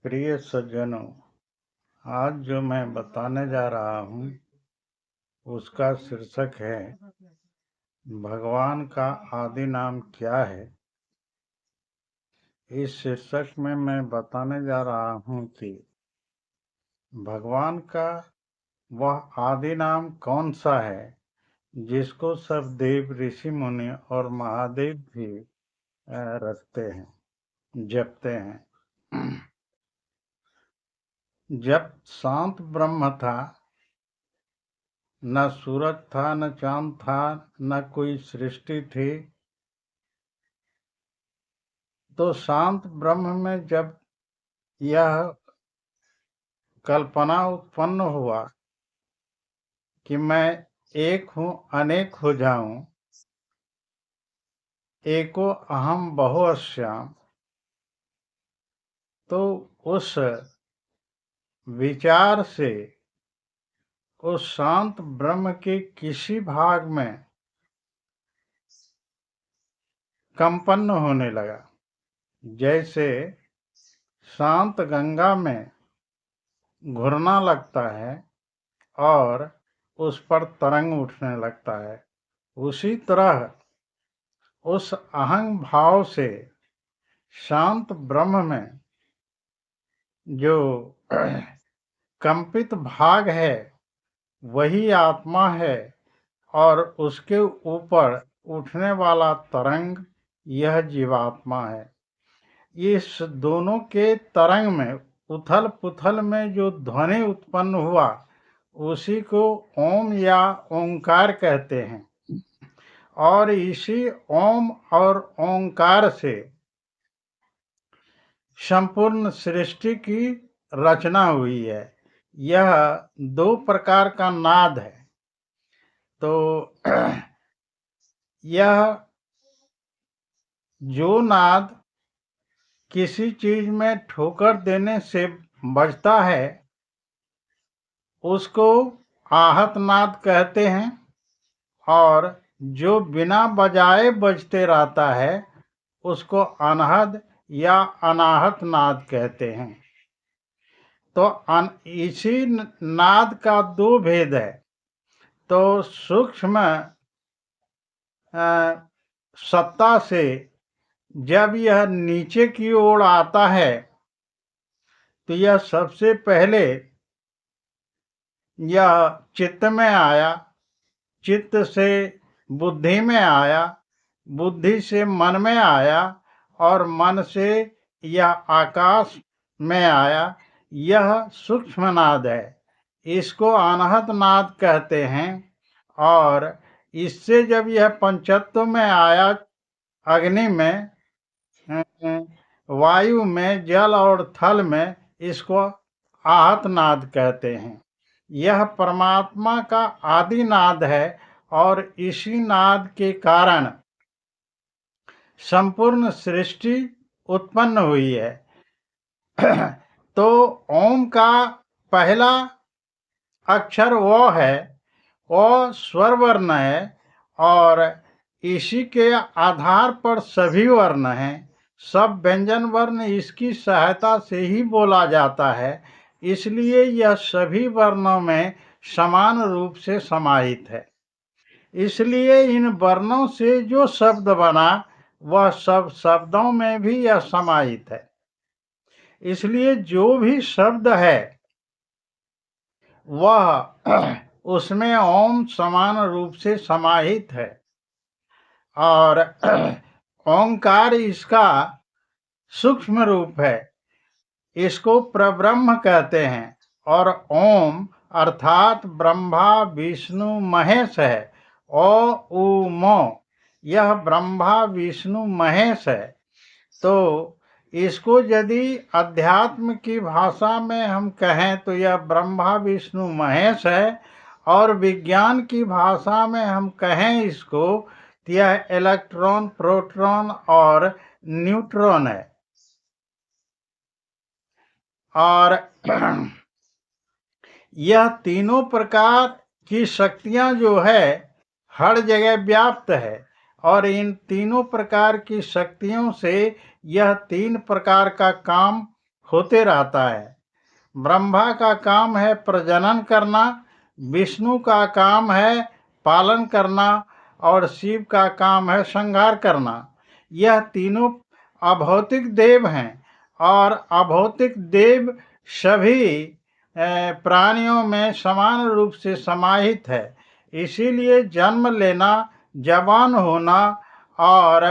प्रिय सज्जनों, आज जो मैं बताने जा रहा हूँ उसका शीर्षक है भगवान का आदि नाम क्या है। इस शीर्षक में मैं बताने जा रहा हूँ कि भगवान का वह आदि नाम कौन सा है जिसको सब देव, ऋषि मुनि और महादेव भी रखते हैं, जपते हैं। जब शांत ब्रह्म था, न सूरज था, न चांद था, न कोई सृष्टि थी, तो शांत ब्रह्म में जब यह कल्पना उत्पन्न हुआ कि मैं एक हूँ, अनेक हो जाऊं, एको अहम बहुश्याम, तो उस विचार से उस शांत ब्रह्म के किसी भाग में कंपन होने लगा। जैसे शांत गंगा में घुरना लगता है और उस पर तरंग उठने लगता है, उसी तरह उस अहंग भाव से शांत ब्रह्म में जो कंपित भाग है वही आत्मा है, और उसके ऊपर उठने वाला तरंग यह जीवात्मा है। इस दोनों के तरंग में, उथल पुथल में जो ध्वनि उत्पन्न हुआ उसी को ओम या ओंकार कहते हैं। और इसी ओम और ओंकार से संपूर्ण सृष्टि की रचना हुई है। यह दो प्रकार का नाद है। तो यह जो नाद किसी चीज में ठोकर देने से बजता है उसको आहत नाद कहते हैं, और जो बिना बजाए बजते रहता है उसको अनहद या अनाहत नाद कहते हैं। तो इसी नाद का दो भेद है। तो सूक्ष्म सत्ता से जब यह नीचे की ओर आता है तो यह सबसे पहले यह चित्त में आया, चित्त से बुद्धि में आया, बुद्धि से मन में आया, और मन से यह आकाश में आया। यह सूक्ष्म नाद है, इसको अनहत नाद कहते हैं। और इससे जब यह पंचत्व में आया, अग्नि में, वायु में, जल और थल में, इसको आहत नाद कहते हैं। यह परमात्मा का आदि नाद है, और इसी नाद के कारण संपूर्ण सृष्टि उत्पन्न हुई है। तो ओम का पहला अक्षर वो है, वो स्वर वर्ण है, और इसी के आधार पर सभी वर्ण हैं। सब व्यंजन वर्ण इसकी सहायता से ही बोला जाता है, इसलिए यह सभी वर्णों में समान रूप से समाहित है। इसलिए इन वर्णों से जो शब्द बना वह सब शब्दों में भी यह समाहित है। इसलिए जो भी शब्द है वह उसमें ओम समान रूप से समाहित है। और ओंकार इसका सूक्ष्म रूप है, इसको प्रब्रह्म कहते हैं। और ओम अर्थात ब्रह्मा विष्णु महेश है। ओ उ मो, यह ब्रह्मा विष्णु महेश है। तो इसको यदि अध्यात्म की भाषा में हम कहें तो यह ब्रह्मा विष्णु महेश है, और विज्ञान की भाषा में हम कहें इसको तो यह इलेक्ट्रॉन, प्रोटॉन और न्यूट्रॉन है। और यह तीनों प्रकार की शक्तियां जो है हर जगह व्याप्त है, और इन तीनों प्रकार की शक्तियों से यह तीन प्रकार का काम होते रहता है। ब्रह्मा का काम है प्रजनन करना, विष्णु का काम है पालन करना और शिव का काम है संहार करना। यह तीनों अभौतिक देव हैं और अभौतिक देव सभी प्राणियों में समान रूप से समाहित है। इसीलिए जन्म लेना, जवान होना और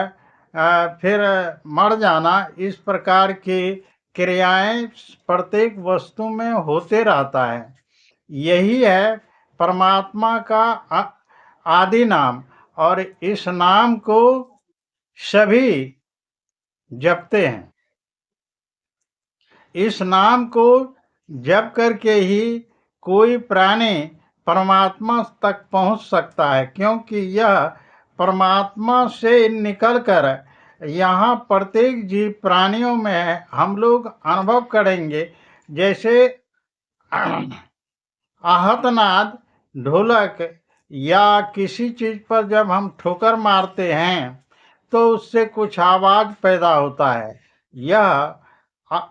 फिर मर जाना, इस प्रकार की क्रियाएं प्रत्येक वस्तु में होते रहता है। यही है परमात्मा का आदि नाम, और इस नाम को सभी जपते हैं। इस नाम को जप करके ही कोई प्राणी परमात्मा तक पहुंच सकता है, क्योंकि यह परमात्मा से निकलकर यहाँ प्रत्येक जीव प्राणियों में हम लोग अनुभव करेंगे। जैसे आहतनाद, ढोलक या किसी चीज पर जब हम ठोकर मारते हैं तो उससे कुछ आवाज पैदा होता है। यह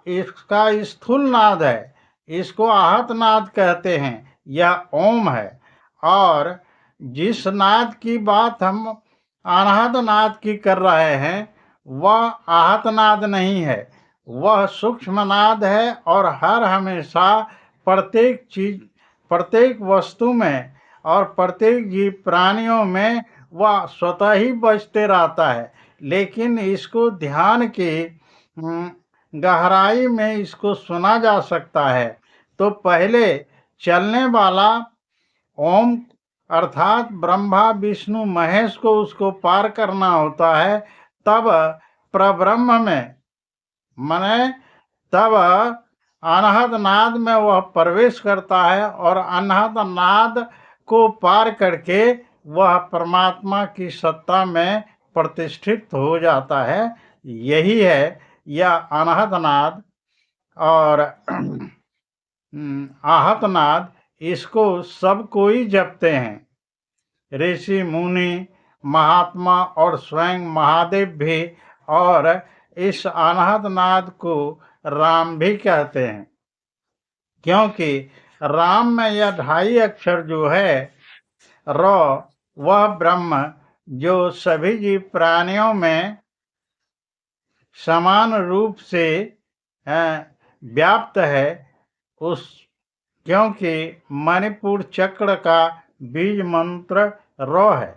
इसका स्थूल नाद है, इसको आहत नाद कहते हैं। यह ओम है। और जिस नाद की बात हम अनाहत नाद की कर रहे हैं वह आहत नाद नहीं है, वह सूक्ष्म नाद है। और हर हमेशा प्रत्येक चीज, प्रत्येक वस्तु में और प्रत्येक जीव प्राणियों में वह स्वतः ही बजते रहता है। लेकिन इसको ध्यान की गहराई में इसको सुना जा सकता है। तो पहले चलने वाला ओम अर्थात ब्रह्मा विष्णु महेश को उसको पार करना होता है, तब प्रब्रह्म में माने तब अनहद नाद में वह प्रवेश करता है और अनहद नाद को पार करके वह परमात्मा की सत्ता में प्रतिष्ठित हो जाता है। यही है यह अनहद नाद और आहत नाद। इसको सब कोई जपते हैं, ऋषि मुनि महात्मा और स्वयं महादेव भी। और इस अनहद नाद को राम भी कहते हैं, क्योंकि राम में यह 2.5 अक्षर जो है र, वह ब्रह्म जो सभी जीव प्राणियों में समान रूप से व्याप्त है, उस क्योंकि मणिपुर चक्र का बीज मंत्र र है।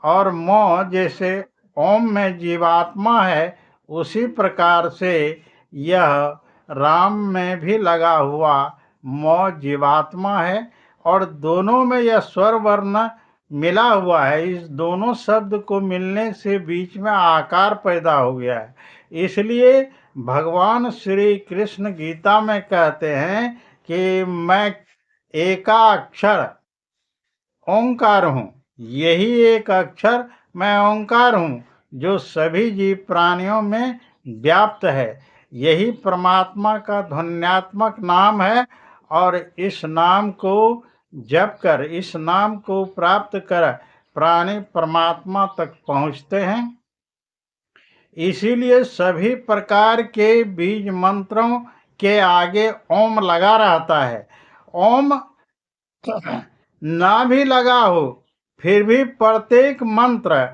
और मो जैसे ओम में जीवात्मा है, उसी प्रकार से यह राम में भी लगा हुआ मो जीवात्मा है। और दोनों में यह स्वर वर्ण मिला हुआ है। इस दोनों शब्द को मिलने से बीच में आकार पैदा हो गया है। इसलिए भगवान श्री कृष्ण गीता में कहते हैं कि मैं एकाक्षर ओंकार हूँ। यही एक अक्षर मैं ओंकार हूँ जो सभी जीव प्राणियों में व्याप्त है। यही परमात्मा का ध्वन्यात्मक नाम है। और इस नाम को जप कर, इस नाम को प्राप्त कर प्राणी परमात्मा तक पहुँचते हैं। इसीलिए सभी प्रकार के बीज मंत्रों के आगे ओम लगा रहता है। ओम ना भी लगा हो फिर भी प्रत्येक मंत्र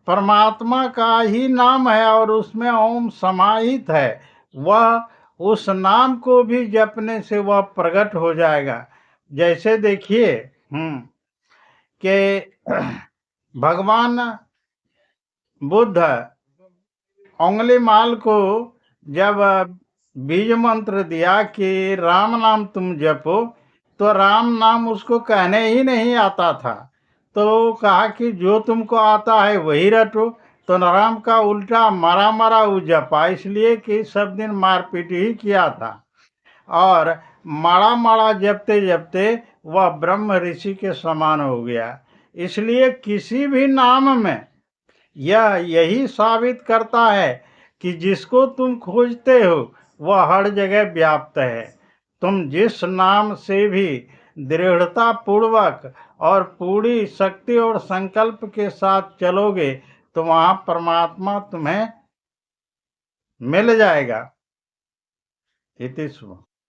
परमात्मा का ही नाम है और उसमें ओम समाहित है। वह उस नाम को भी जपने से वह प्रकट हो जाएगा। जैसे देखिए कि भगवान बुद्ध अंगुलीमाल को जब बीज मंत्र दिया कि राम नाम तुम जपो, तो राम नाम उसको कहने ही नहीं आता था। तो कहा कि जो तुमको आता है वही रटो। तो राम का उल्टा मारा मारा वो जपा, इसलिए कि सब दिन मारपीट ही किया था। और माड़ा माड़ा जपते जपते वह ब्रह्म ऋषि के समान हो गया। इसलिए किसी भी नाम में यह यही साबित करता है कि जिसको तुम खोजते हो वह हर जगह व्याप्त है। तुम जिस नाम से भी दृढ़ता पूर्वक और पूरी शक्ति और संकल्प के साथ चलोगे तो वहां परमात्मा तुम्हें मिल जाएगा। इति शुभम्।